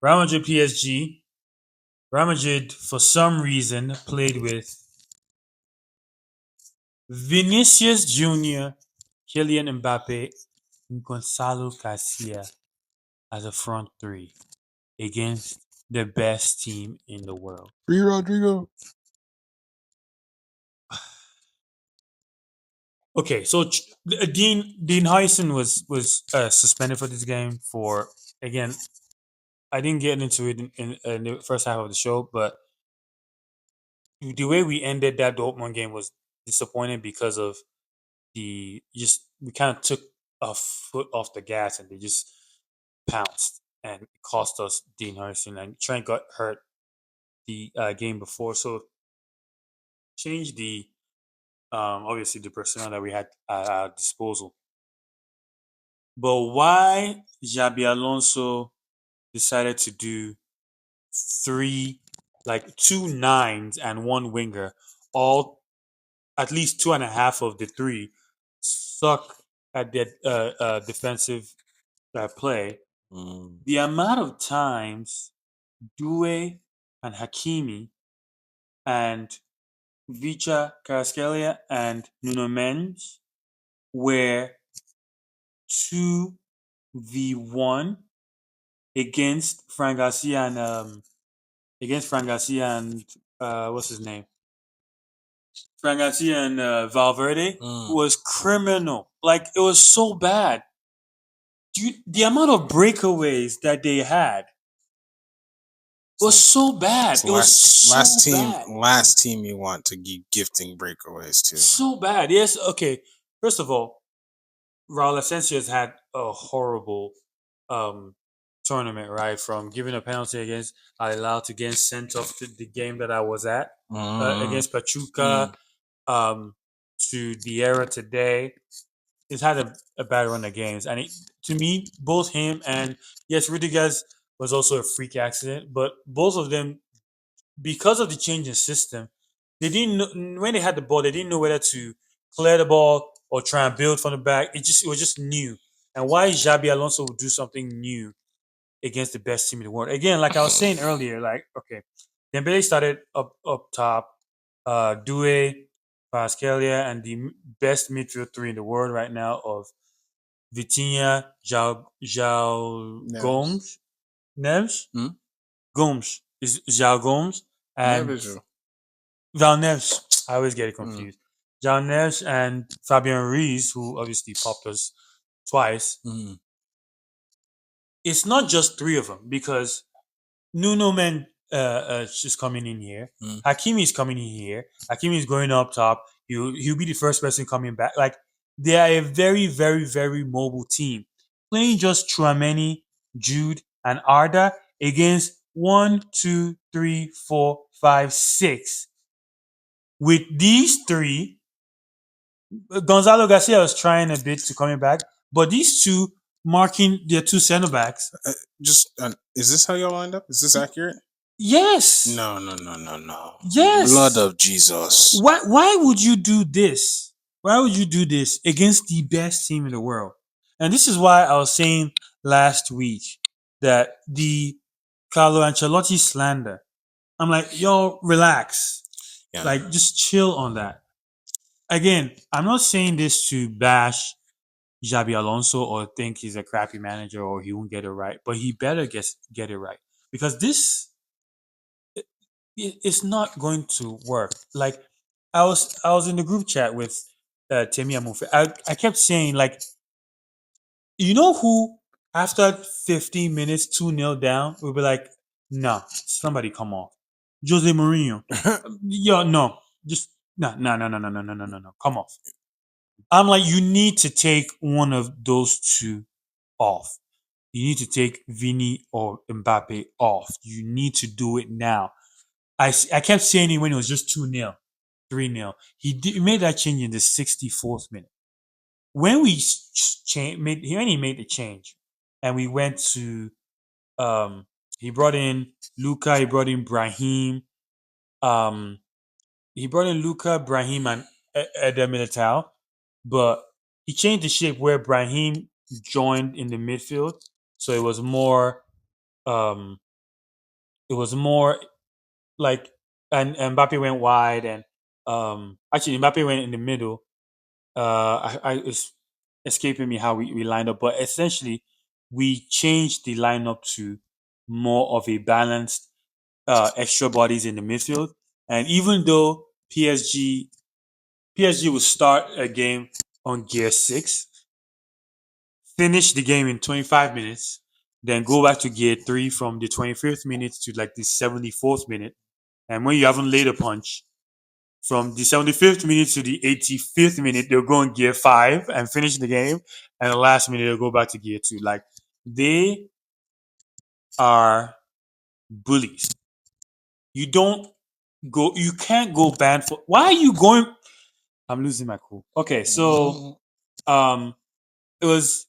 Real Madrid PSG. Real Madrid, for some reason, played with Vinicius Jr., Kylian Mbappe, and Gonzalo Garcia as a front three against the best team in the world. Free Rodrigo. Okay, so Dean Heisen was suspended for this game for, again. I didn't get into it in the first half of the show, but the way we ended that Dortmund game was disappointing because of the just we kind of took a foot off the gas and they just pounced and it cost us Dean Harrison, and Trent got hurt the game before, so changed the obviously the personnel that we had at our disposal. But why Jabi Alonso decided to do three, like two nines and one winger, all at least two and a half of the three suck at their defensive play. Mm. The amount of times Due and Hakimi and Vicha Caraskelia and Nuno Mendes were 2v1 against Frank Garcia and what's his name? Frank Garcia and Valverde was criminal. Like, it was so bad. The amount of breakaways that they had was so bad. It was so bad. Last team you want to be gifting breakaways to. So bad. Yes. Okay. First of all, Raul Asensio has had a horrible um, tournament, right? From giving a penalty against Al Hilal to getting sent off to the game that I was at against Pachuca, to the era today. He's had a bad run of games, and to me, both him and yes, Rudiger's was also a freak accident, but both of them, because of the change in system, they didn't know, when they had the ball, they didn't know whether to clear the ball or try and build from the back. It was just new. And why Xabi Alonso would do something new against the best team in the world? Again, like I was saying earlier, like okay, Dembele started up top, Due, Pascalia, and the best midfield three in the world right now of Vitinha, Jao Gomes, Neves, Gomes is Jao Gomes, and Val Neves. I always get it confused. Val Neves and Fabian Ruiz, who obviously popped us twice. It's not just three of them because Nuno Men is coming in here. Hakimi is coming in here. Hakimi is going up top. He'll be the first person coming back. Like, they are a very, very, very mobile team. Playing just Chouameni, Jude, and Arda against 1, 2, 3, 4, 5, 6. With these three, Gonzalo Garcia was trying a bit to coming back, but these two marking their two center backs. Is this how y'all lined up? Is this accurate? Yes. No. Yes. Blood of Jesus. Why would you do this? Why would you do this against the best team in the world? And this is why I was saying last week that the Carlo Ancelotti slander. I'm like, yo, relax. Yeah. Like, just chill on that. Again, I'm not saying this to bash Xabi Alonso or think he's a crappy manager or he won't get it right, but he better get it right because this it's not going to work. Like, I was in the group chat with Temi Amufe. I kept saying, like, you know who after 15 minutes 2-0 down we'll be like, no, somebody come off. Jose Mourinho. Yo, no, just no, come off. I'm like, you need to take one of those two off. You need to take Vini or Mbappe off. You need to do it now. I kept saying it when it was just 2-0, 3-0. He made that change in the 64th minute. When when he made the change and we went to, he brought in Luca, he brought in Brahim, um, he brought in Luca, Brahim, and Eder Militao, but he changed the shape where Brahim joined in the midfield, so it was more It was more like, and Mbappe went wide, and actually Mbappe went in the middle. It's escaping me how we lined up, but essentially we changed the lineup to more of a balanced extra bodies in the midfield. And even though PSG will start a game on gear six, finish the game in 25 minutes, then go back to gear three from the 25th minute to like the 74th minute. And when you haven't laid a punch, from the 75th minute to the 85th minute, they'll go in gear five and finish the game. And the last minute, they'll go back to gear two. Like, they are bullies. You don't you can't go ban for. Why are you going? I'm losing my cool. Okay, so um, it was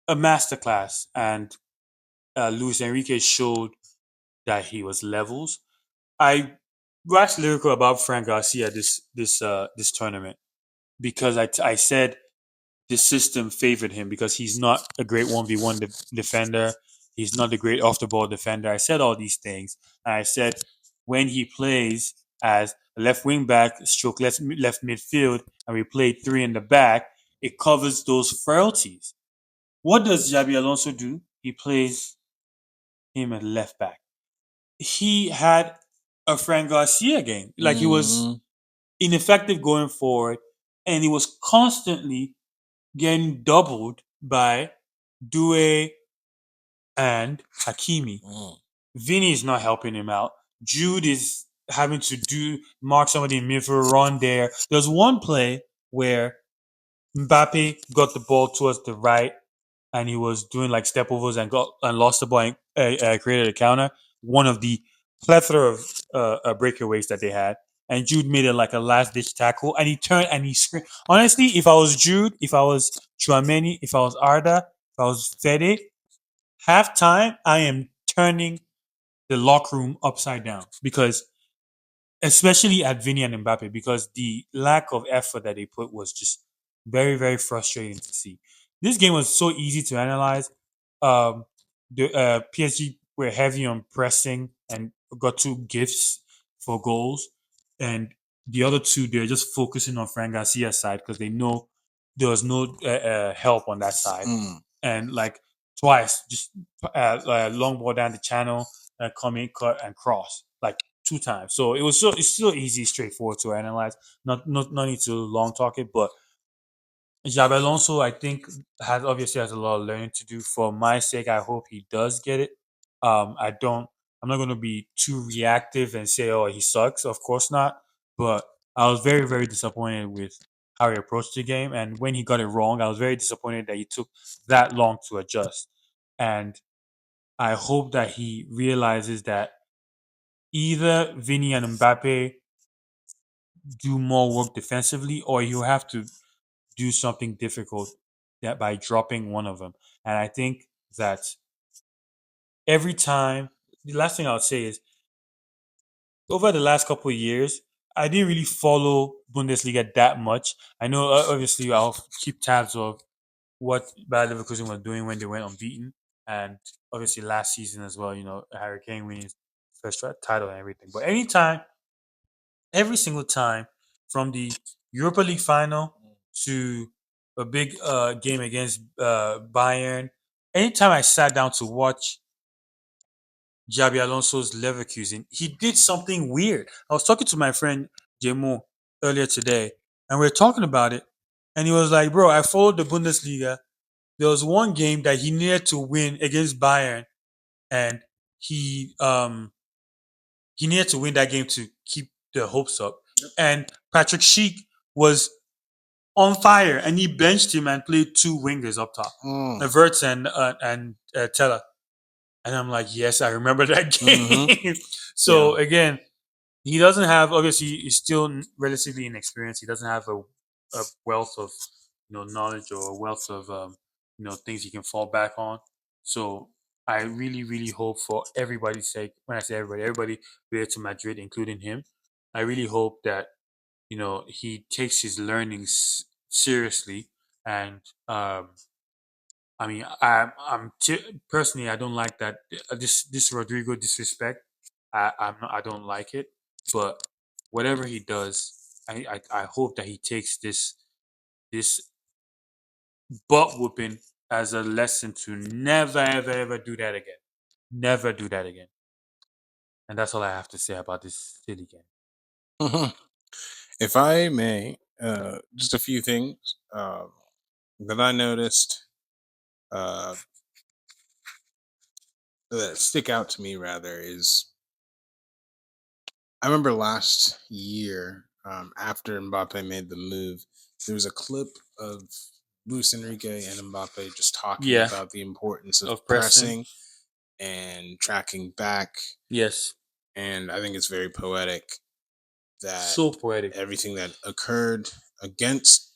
a masterclass, and Luis Enrique showed that he was levels. I waxed lyrical about Frank Garcia this tournament because I said the system favored him because he's not a great 1v1 defender. He's not a great off the ball defender. I said all these things. And I said when he plays as a left wing back, stroke left midfield, and we play three in the back, it covers those frailties. What does Jabi Alonso do? He plays him at left back. He had a Frank Garcia game. Like, he was Mhm. ineffective going forward, and he was constantly getting doubled by Due and Hakimi. Mm. Vinny is not helping him out. Jude is having to do mark somebody in midfield, run there. There's one play where Mbappe got the ball towards the right, and he was doing like step overs and got and lost the ball and created a counter. One of the plethora of breakaways that they had, and Jude made it like a last ditch tackle, and he turned and he screamed. Honestly, if I was Jude, if I was Chouameni, if I was Arda, if I was Fede, halftime I am turning the locker room upside down because especially at Vinny and Mbappe, because the lack of effort that they put was just very, very frustrating to see. This game was so easy to analyze. The PSG were heavy on pressing and got two gifts for goals, and the other two they're just focusing on Frank Garcia's side because they know there was no help on that side, Mm. and like twice, just long ball down the channel, come in, cut, and cross like two times. So it's so easy, straightforward to analyze. Not need to long talk it, but Xabi Alonso, I think, has a lot of learning to do. For my sake, I hope he does get it. I don't. I'm not going to be too reactive and say, "Oh, he sucks." Of course not. But I was very, very disappointed with how he approached the game, and when he got it wrong, I was very disappointed that he took that long to adjust. And I hope that he realizes that either Vinny and Mbappe do more work defensively, or you have to do something difficult that by dropping one of them. And I think that every time, the last thing I would say is over the last couple of years, I didn't really follow Bundesliga that much. I know obviously I'll keep tabs of what Bayer Leverkusen was doing when they went unbeaten, and obviously last season as well. Harry Kane winning his first title and everything. But every single time, from the Europa League final to a big game against Bayern, anytime I sat down to watch Jabi Alonso's Leverkusen, he did something weird. I was talking to my friend Jemo earlier today, and we were talking about it, and he was like, "Bro, I followed the Bundesliga. There was one game that he needed to win against Bayern, and he um he needed to win that game to keep the hopes up. And Patrick Sheik was on fire, and he benched him and played two wingers up top, Mm. Verts and Teller. And I'm like, yes, I remember that Mhm. game. Yeah. So again, he doesn't have, obviously he's still relatively inexperienced. He doesn't have a wealth of knowledge or a wealth of things he can fall back on. So I really, really hope for everybody's sake. When I say everybody related to Madrid, including him, I really hope that he takes his learnings seriously. And I mean, personally, I don't like that this Rodrigo disrespect. I don't like it, but whatever he does, I hope that he takes this butt whooping as a lesson to never ever ever do that again. Never do that again. And that's all I have to say about this silly game. If I may, just a few things that I noticed uh, that stick out to me rather is I remember last year after Mbappe made the move, there was a clip of Luis Enrique and Mbappe just talking Yeah, about the importance of of pressing. pressing and tracking back, Yes, and I think it's very poetic that so poetic. everything that occurred against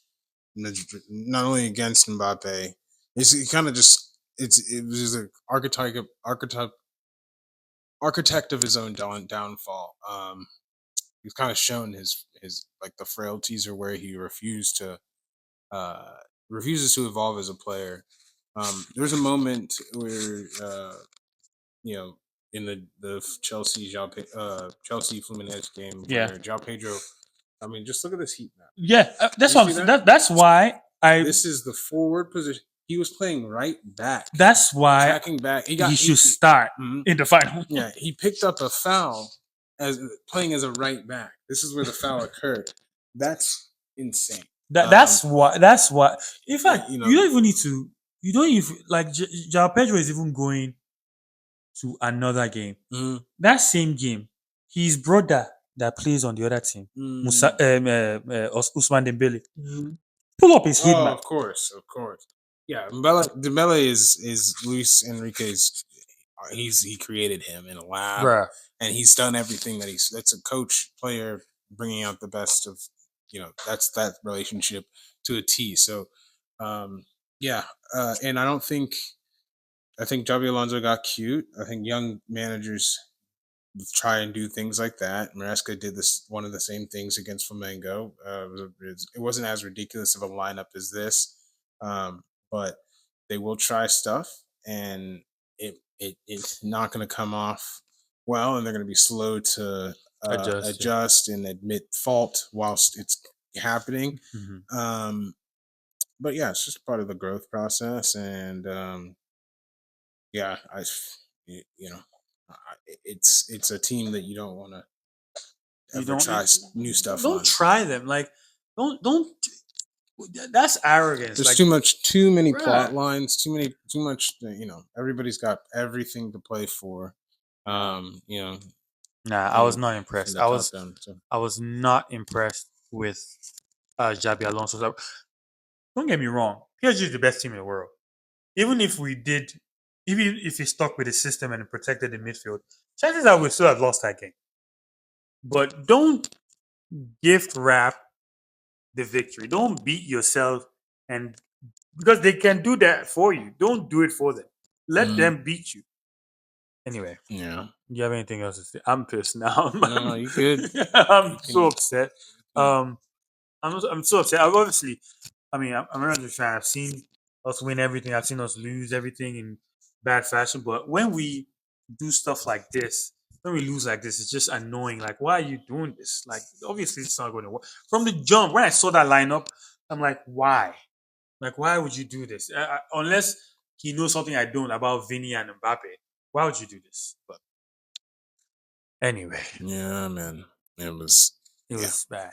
not only against Mbappe, it kind of just it was an architect of his own downfall. He's kind of shown his like the frailties or where he uh, refuses to evolve as a player. There's a moment where you know in the Chelsea Fluminense game Yeah, where João Pedro. I mean, just look at this heat map. yeah. Do That's you what see that? that's why I. This is the forward position. He was playing right back, That's why tracking back. he should start Mhm. in the final. Yeah, he picked up a foul as playing as a right back. This is where the foul occurred. That's insane. That's why. That's why. In Like fact, you don't even need to. You don't even like. João Pedro is even going to another game. mm, That same game, his brother that plays on the other team, Musa, mm, Usman Dembele, pull up his heat oh, map. of course, of course. Yeah, Dembele is Luis Enrique's. He created him in a lab, Bruh. and he's done everything that he's. That's a coach player bringing out the best of. That's that relationship to a T. So, um, yeah, and I don't think. I think Javi Alonso got cute. I think young managers try and do things like that. Maresca did this one of the same things against Flamengo. It wasn't as ridiculous of a lineup as this, but they will try stuff, and it's not going to come off well, and they're going to be slow to Adjust. Yeah. adjust and admit fault whilst it's happening. Mhm. Um, but yeah, it's just part of the growth process, and yeah, you know, it's a team that you don't want to You ever don't try you, new stuff don't on. try them. Like don't. That's arrogance. There's Like, too many plot bruh. lines, too much. Everybody's got everything to play for. You know, Nah, I was and not from impressed. the top down. So I was not impressed with Jabi Alonso. So, don't get me wrong. PSG is the best team in the world. Even if we did, even if he stuck with the system and protected the midfield, chances are we still have lost that game. But don't gift wrap the victory. Don't beat yourself, and because they can do that for you. Don't do it for them. Let mm, them beat you. Anyway, yeah, do you have anything else to say? I'm pissed now. no, you good. I'm You so can, upset. you Um, I'm so upset. I've obviously, I mean, I'm a Rangers fan. I've seen us win everything. I've seen us lose everything in bad fashion. But when we do stuff like this, when we lose like this, it's just annoying. Like, why are you doing this? Like, obviously, it's not going to work. From the jump, when I saw that lineup, I'm like, why? Like, why would you do this? Unless he knows something I don't about Vinny and Mbappe, why would you do this? But anyway, yeah, man. It was it yeah. was bad.